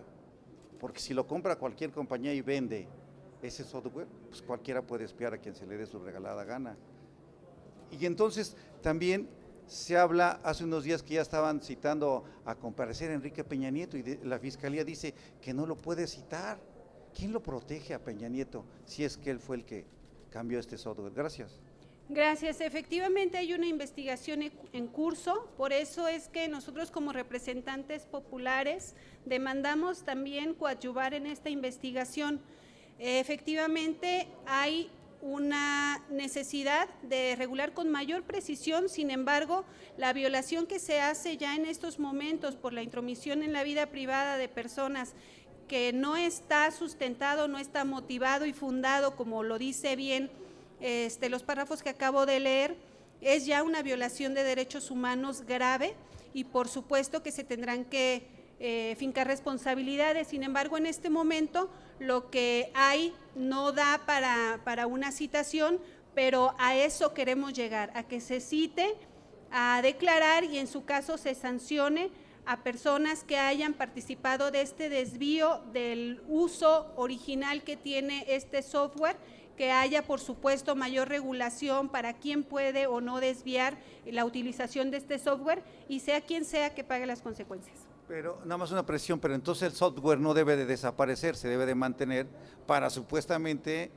Porque si lo compra cualquier compañía y vende ese software, pues cualquiera puede espiar a quien se le dé su regalada gana. Y entonces también se habla, hace unos días que ya estaban citando a comparecer a Enrique Peña Nieto y la Fiscalía dice que no lo puede citar. ¿Quién lo protege a Peña Nieto si es que él fue el que cambió este software? Gracias. Gracias. Efectivamente hay una investigación en curso, por eso es que nosotros como representantes populares demandamos también coadyuvar en esta investigación. Efectivamente hay una necesidad de regular con mayor precisión, sin embargo, la violación que se hace ya en estos momentos por la intromisión en la vida privada de personas que no está sustentado, no está motivado y fundado, como lo dice bien los párrafos que acabo de leer, es ya una violación de derechos humanos grave y por supuesto que se tendrán que fincar responsabilidades. Sin embargo, en este momento lo que hay no da para una citación, pero a eso queremos llegar, a que se cite, a declarar y en su caso se sancione a personas que hayan participado de este desvío del uso original que tiene este software, que haya, por supuesto, mayor regulación para quién puede o no desviar la utilización de este software y sea quien sea que pague las consecuencias. Pero nada más una presión, pero entonces el software no debe de desaparecer, se debe de mantener para supuestamente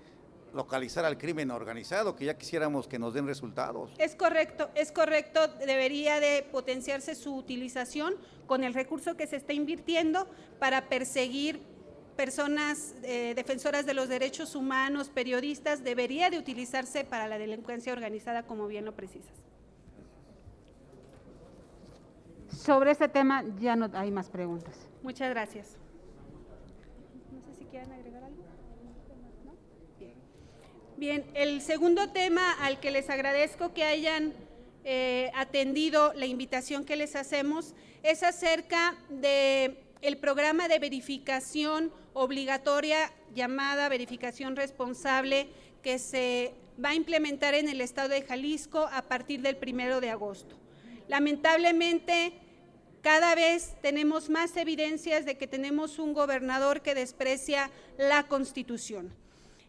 localizar al crimen organizado, que ya quisiéramos que nos den resultados. Es correcto, debería de potenciarse su utilización con el recurso que se está invirtiendo para perseguir personas defensoras de los derechos humanos, periodistas, debería de utilizarse para la delincuencia organizada, como bien lo precisas. Sobre este tema ya no hay más preguntas. Muchas gracias. No sé si quieren agregar algo. ¿No? Bien. Bien, el segundo tema al que les agradezco que hayan atendido la invitación que les hacemos es acerca del programa de verificación obligatoria llamada verificación responsable que se va a implementar en el estado de Jalisco a partir del 1 de agosto. Lamentablemente, cada vez tenemos más evidencias de que tenemos un gobernador que desprecia la Constitución.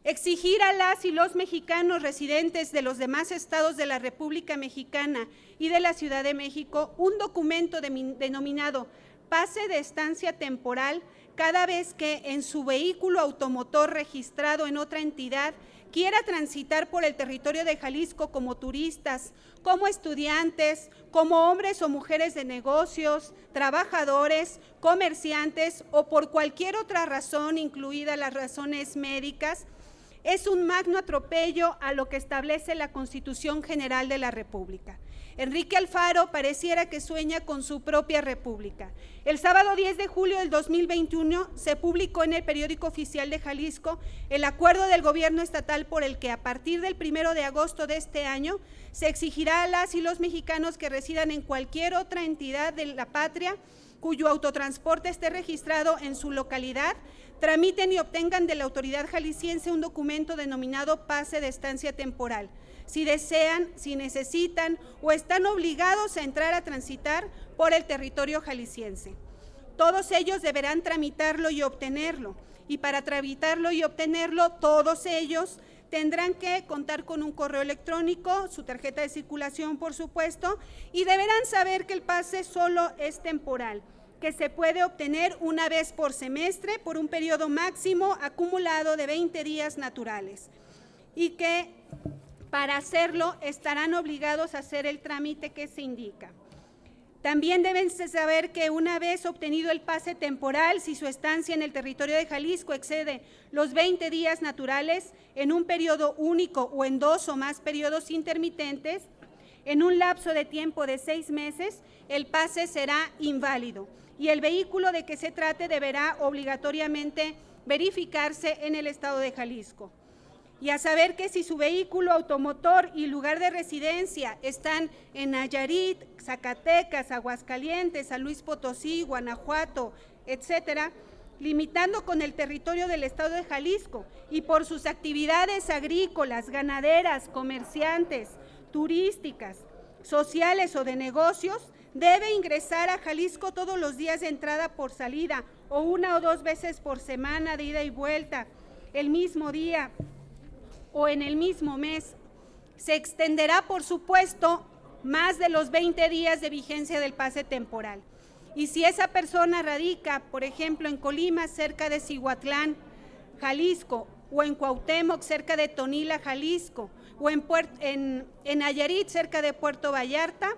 Exigir a las y los mexicanos residentes de los demás estados de la República Mexicana y de la Ciudad de México un documento denominado pase de estancia temporal cada vez que en su vehículo automotor registrado en otra entidad quiera transitar por el territorio de Jalisco como turistas, como estudiantes, como hombres o mujeres de negocios, trabajadores, comerciantes o por cualquier otra razón, incluidas las razones médicas, es un magno atropello a lo que establece la Constitución General de la República. Enrique Alfaro pareciera que sueña con su propia república. El sábado 10 de julio del 2021 se publicó en el Periódico Oficial de Jalisco el acuerdo del gobierno estatal por el que a partir del 1 de agosto de este año se exigirá a las y los mexicanos que residan en cualquier otra entidad de la patria cuyo autotransporte esté registrado en su localidad, tramiten y obtengan de la autoridad jalisciense un documento denominado pase de estancia temporal. Si desean, si necesitan o están obligados a entrar a transitar por el territorio jalisciense. Todos ellos deberán tramitarlo y obtenerlo. Y para tramitarlo y obtenerlo, todos ellos tendrán que contar con un correo electrónico, su tarjeta de circulación, por supuesto, y deberán saber que el pase solo es temporal, que se puede obtener una vez por semestre por un periodo máximo acumulado de 20 días naturales y que para hacerlo estarán obligados a hacer el trámite que se indica. También deben saber que una vez obtenido el pase temporal, si su estancia en el territorio de Jalisco excede los 20 días naturales en un periodo único o en 2 o más periodos intermitentes, en un lapso de tiempo de 6 meses, el pase será inválido y el vehículo de que se trate deberá obligatoriamente verificarse en el estado de Jalisco. Y a saber que si su vehículo automotor y lugar de residencia están en Nayarit, Zacatecas, Aguascalientes, San Luis Potosí, Guanajuato, etcétera, limitando con el territorio del estado de Jalisco y por sus actividades agrícolas, ganaderas, comerciantes, turísticas, sociales o de negocios, debe ingresar a Jalisco todos los días de entrada por salida o 1 o 2 veces por semana de ida y vuelta, el mismo día o en el mismo mes. Se extenderá, por supuesto, más de los 20 días de vigencia del pase temporal. Y si esa persona radica, por ejemplo, en Colima, cerca de Cihuatlán, Jalisco, o en Cuauhtémoc, cerca de Tonila, Jalisco, o en Nayarit, cerca de Puerto Vallarta,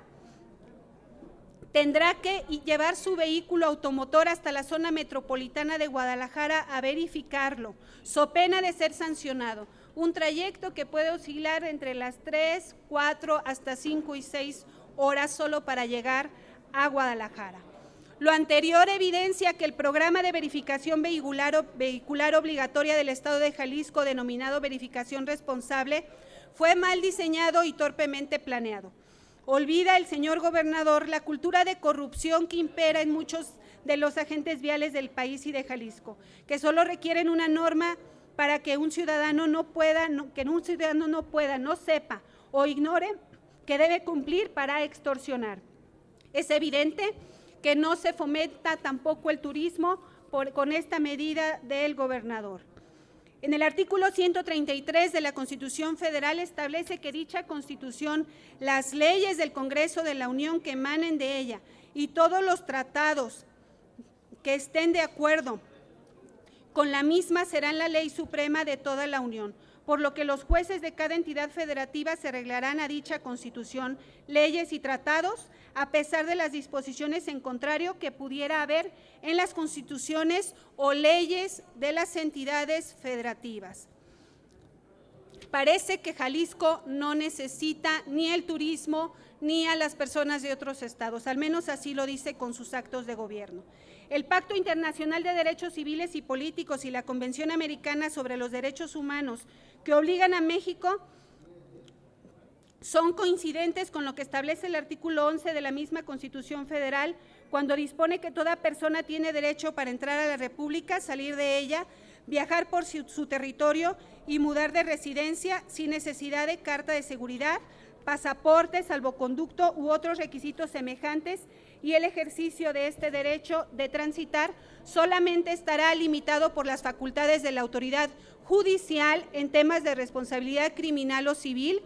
tendrá que llevar su vehículo automotor hasta la zona metropolitana de Guadalajara a verificarlo, so pena de ser sancionado. Un trayecto que puede oscilar entre las 3, 4, hasta 5 y 6 horas solo para llegar a Guadalajara. Lo anterior evidencia que el programa de verificación vehicular obligatoria del Estado de Jalisco, denominado verificación responsable, fue mal diseñado y torpemente planeado. Olvida el señor gobernador la cultura de corrupción que impera en muchos de los agentes viales del país y de Jalisco, que solo requieren una norma para que un ciudadano no sepa o ignore que debe cumplir para extorsionar. Es evidente que no se fomenta tampoco el turismo con esta medida del gobernador. En el artículo 133 de la Constitución Federal establece que dicha Constitución, las leyes del Congreso de la Unión que emanen de ella y todos los tratados que estén de acuerdo con la misma serán la ley suprema de toda la Unión, por lo que los jueces de cada entidad federativa se arreglarán a dicha Constitución, leyes y tratados, a pesar de las disposiciones en contrario que pudiera haber en las constituciones o leyes de las entidades federativas. Parece que Jalisco no necesita ni el turismo ni a las personas de otros estados, al menos así lo dice con sus actos de gobierno. El Pacto Internacional de Derechos Civiles y Políticos y la Convención Americana sobre los Derechos Humanos que obligan a México son coincidentes con lo que establece el artículo 11 de la misma Constitución Federal, cuando dispone que toda persona tiene derecho para entrar a la República, salir de ella, viajar por su territorio y mudar de residencia sin necesidad de carta de seguridad, pasaporte, salvoconducto u otros requisitos semejantes, y el ejercicio de este derecho de transitar solamente estará limitado por las facultades de la autoridad judicial en temas de responsabilidad criminal o civil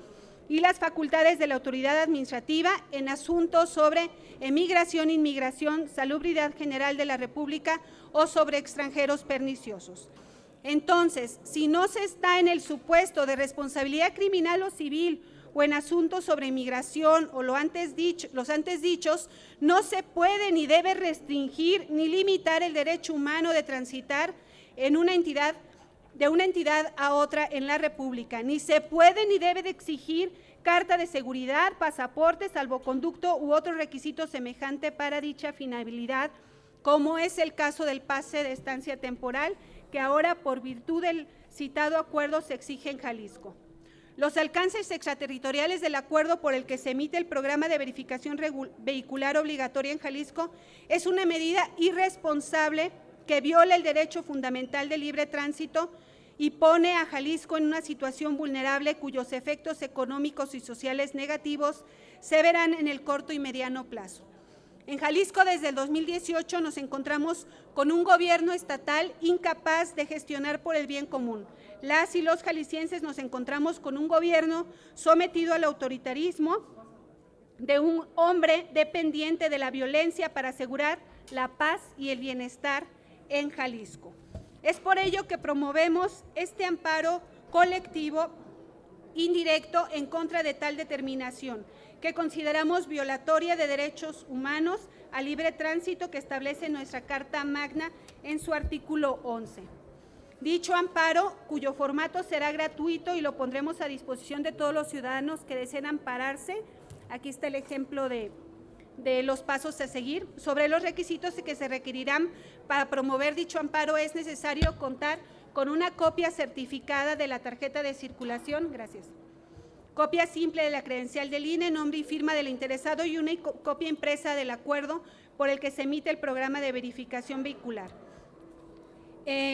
y las facultades de la autoridad administrativa en asuntos sobre emigración, inmigración, salubridad general de la República o sobre extranjeros perniciosos. Entonces, si no se está en el supuesto de responsabilidad criminal o civil o en asuntos sobre inmigración o los antes dichos, no se puede ni debe restringir ni limitar el derecho humano de transitar en una entidad, de una entidad a otra en la República, ni se puede ni debe de exigir carta de seguridad, pasaporte, salvoconducto u otro requisito semejante para dicha finalidad, como es el caso del pase de estancia temporal, que ahora por virtud del citado acuerdo se exige en Jalisco. Los alcances extraterritoriales del acuerdo por el que se emite el programa de verificación vehicular obligatoria en Jalisco es una medida irresponsable que viola el derecho fundamental de libre tránsito y pone a Jalisco en una situación vulnerable cuyos efectos económicos y sociales negativos se verán en el corto y mediano plazo. En Jalisco, desde el 2018, nos encontramos con un gobierno estatal incapaz de gestionar por el bien común. Las y los jaliscienses nos encontramos con un gobierno sometido al autoritarismo de un hombre dependiente de la violencia para asegurar la paz y el bienestar en Jalisco. Es por ello que promovemos este amparo colectivo indirecto en contra de tal determinación, que consideramos violatoria de derechos humanos a libre tránsito que establece nuestra Carta Magna en su artículo 11. Dicho amparo, cuyo formato será gratuito y lo pondremos a disposición de todos los ciudadanos que deseen ampararse. Aquí está el ejemplo de los pasos a seguir. Sobre los requisitos que se requerirán para promover dicho amparo, es necesario contar con una copia certificada de la tarjeta de circulación, gracias, copia simple de la credencial del INE, nombre y firma del interesado y una copia impresa del acuerdo por el que se emite el programa de verificación vehicular.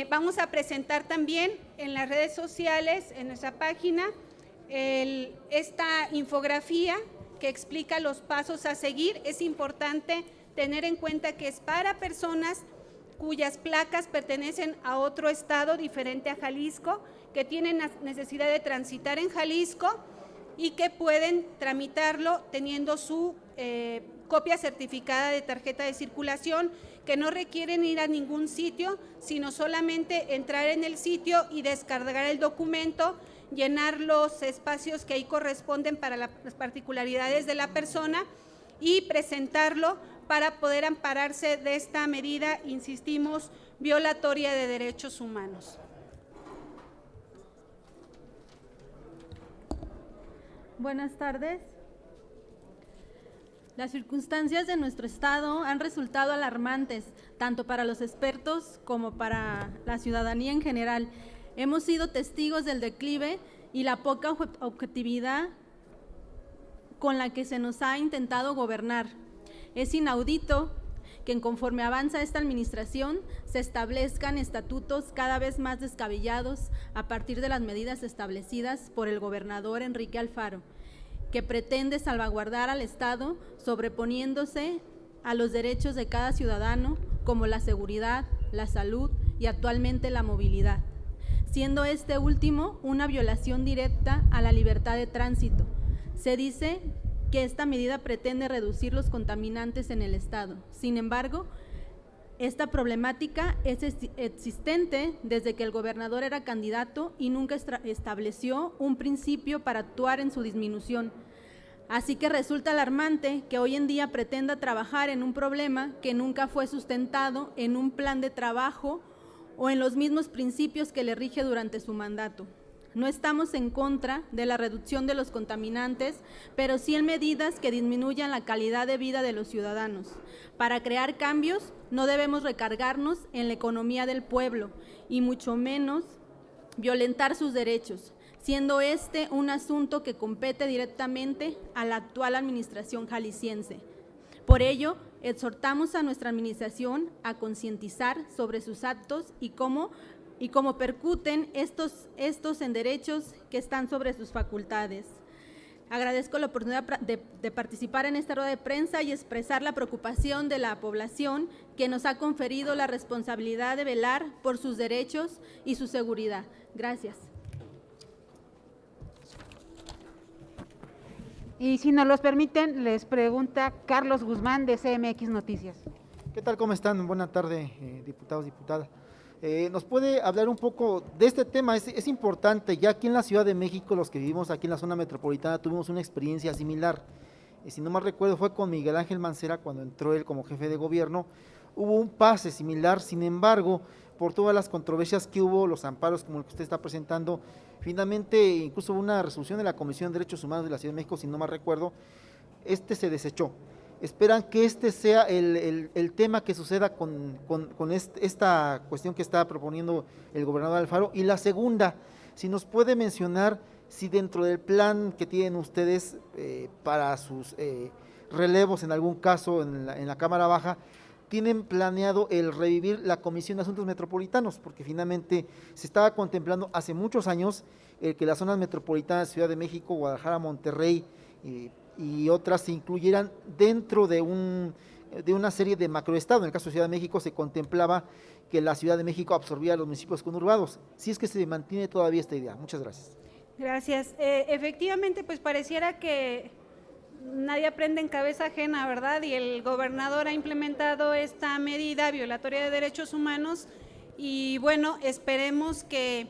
Vamos a presentar también en las redes sociales, en nuestra página, esta infografía que explica los pasos a seguir. Es importante tener en cuenta que es para personas cuyas placas pertenecen a otro estado diferente a Jalisco, que tienen necesidad de transitar en Jalisco y que pueden tramitarlo teniendo su copia certificada de tarjeta de circulación, que no requieren ir a ningún sitio, sino solamente entrar en el sitio y descargar el documento, llenar los espacios que ahí corresponden para las particularidades de la persona y presentarlo para poder ampararse de esta medida, insistimos, violatoria de derechos humanos. Buenas tardes. Las circunstancias de nuestro estado han resultado alarmantes, tanto para los expertos como para la ciudadanía en general. Hemos sido testigos del declive y la poca objetividad con la que se nos ha intentado gobernar. Es inaudito que conforme avanza esta administración se establezcan estatutos cada vez más descabellados a partir de las medidas establecidas por el gobernador Enrique Alfaro, que pretende salvaguardar al Estado sobreponiéndose a los derechos de cada ciudadano, como la seguridad, la salud y actualmente la movilidad, siendo este último una violación directa a la libertad de tránsito. Se dice que esta medida pretende reducir los contaminantes en el Estado. Sin embargo, esta problemática es existente desde que el gobernador era candidato y nunca estableció un principio para actuar en su disminución. Así que resulta alarmante que hoy en día pretenda trabajar en un problema que nunca fue sustentado en un plan de trabajo o en los mismos principios que le rige durante su mandato. No estamos en contra de la reducción de los contaminantes, pero sí en medidas que disminuyan la calidad de vida de los ciudadanos. Para crear cambios, no debemos recargarnos en la economía del pueblo y mucho menos violentar sus derechos, siendo este un asunto que compete directamente a la actual administración jalisciense. Por ello, exhortamos a nuestra administración a concientizar sobre sus actos y cómo percuten estos en derechos que están sobre sus facultades. Agradezco la oportunidad de participar en esta rueda de prensa y expresar la preocupación de la población que nos ha conferido la responsabilidad de velar por sus derechos y su seguridad. Gracias. Y si nos los permiten, les pregunta Carlos Guzmán de CMX Noticias. ¿Qué tal? ¿Cómo están? Buenas tardes, diputados, diputadas. ¿Nos puede hablar un poco de este tema? Es importante, ya aquí en la Ciudad de México, los que vivimos aquí en la zona metropolitana, tuvimos una experiencia similar. Si no mal recuerdo, fue con Miguel Ángel Mancera, cuando entró él como jefe de gobierno, hubo un pase similar. Sin embargo, por todas las controversias que hubo, los amparos como el que usted está presentando, finalmente incluso hubo una resolución de la Comisión de Derechos Humanos de la Ciudad de México, si no mal recuerdo, se desechó. ¿Esperan que este sea el tema que suceda con esta cuestión que está proponiendo el gobernador Alfaro? Y la segunda, si nos puede mencionar si dentro del plan que tienen ustedes para sus relevos, en algún caso en la Cámara Baja, tienen planeado el revivir la Comisión de Asuntos Metropolitanos, porque finalmente se estaba contemplando hace muchos años que las zonas metropolitanas, Ciudad de México, Guadalajara, Monterrey y otras se incluyeran dentro de una serie de macroestados. En el caso de Ciudad de México se contemplaba que la Ciudad de México absorbía a los municipios conurbados. Si es que se mantiene todavía esta idea. Muchas gracias. Gracias. Efectivamente, pues pareciera que nadie aprende en cabeza ajena, ¿verdad? Y el gobernador ha implementado esta medida violatoria de derechos humanos y bueno, esperemos que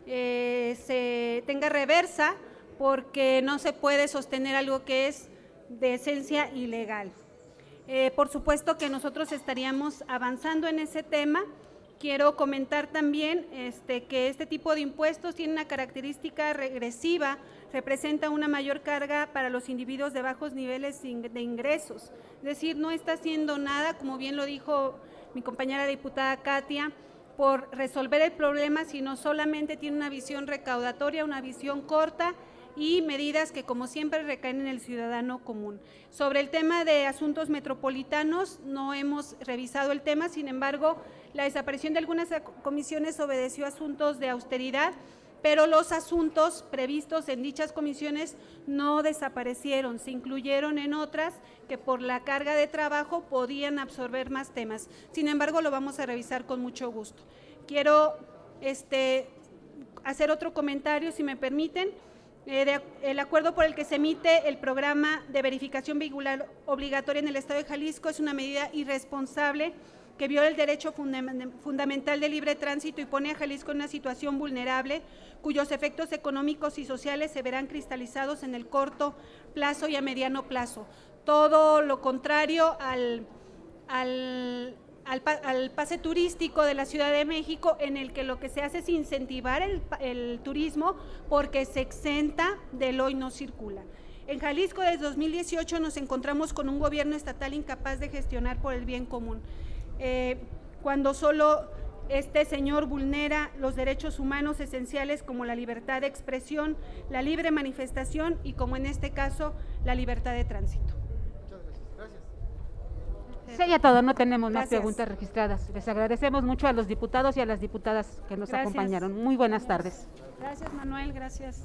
se tenga reversa, porque no se puede sostener algo que es de esencia ilegal. Por supuesto que nosotros estaríamos avanzando en ese tema. Quiero comentar también que este tipo de impuestos tiene una característica regresiva, representa una mayor carga para los individuos de bajos niveles de ingresos. Es decir, no está haciendo nada, como bien lo dijo mi compañera diputada Katia, por resolver el problema, sino solamente tiene una visión recaudatoria, una visión corta, y medidas que como siempre recaen en el ciudadano común. Sobre el tema de asuntos metropolitanos, no hemos revisado el tema, sin embargo, la desaparición de algunas comisiones obedeció a asuntos de austeridad, pero los asuntos previstos en dichas comisiones no desaparecieron, se incluyeron en otras que por la carga de trabajo podían absorber más temas. Sin embargo, lo vamos a revisar con mucho gusto. Quiero hacer otro comentario, si me permiten. El acuerdo por el que se emite el programa de verificación vehicular obligatoria en el Estado de Jalisco es una medida irresponsable que viola el derecho fundamental de libre tránsito y pone a Jalisco en una situación vulnerable, cuyos efectos económicos y sociales se verán cristalizados en el corto plazo y a mediano plazo. Todo lo contrario al pase turístico de la Ciudad de México, en el que lo que se hace es incentivar el turismo porque se exenta del hoy no circula. En Jalisco desde 2018 nos encontramos con un gobierno estatal incapaz de gestionar por el bien común, cuando solo este señor vulnera los derechos humanos esenciales como la libertad de expresión, la libre manifestación y, como en este caso, la libertad de tránsito. Sería todo, no tenemos más Gracias. preguntas registradas. Les agradecemos mucho a los diputados y a las diputadas que nos Gracias. acompañaron. Muy buenas tardes. Gracias, Manuel, gracias.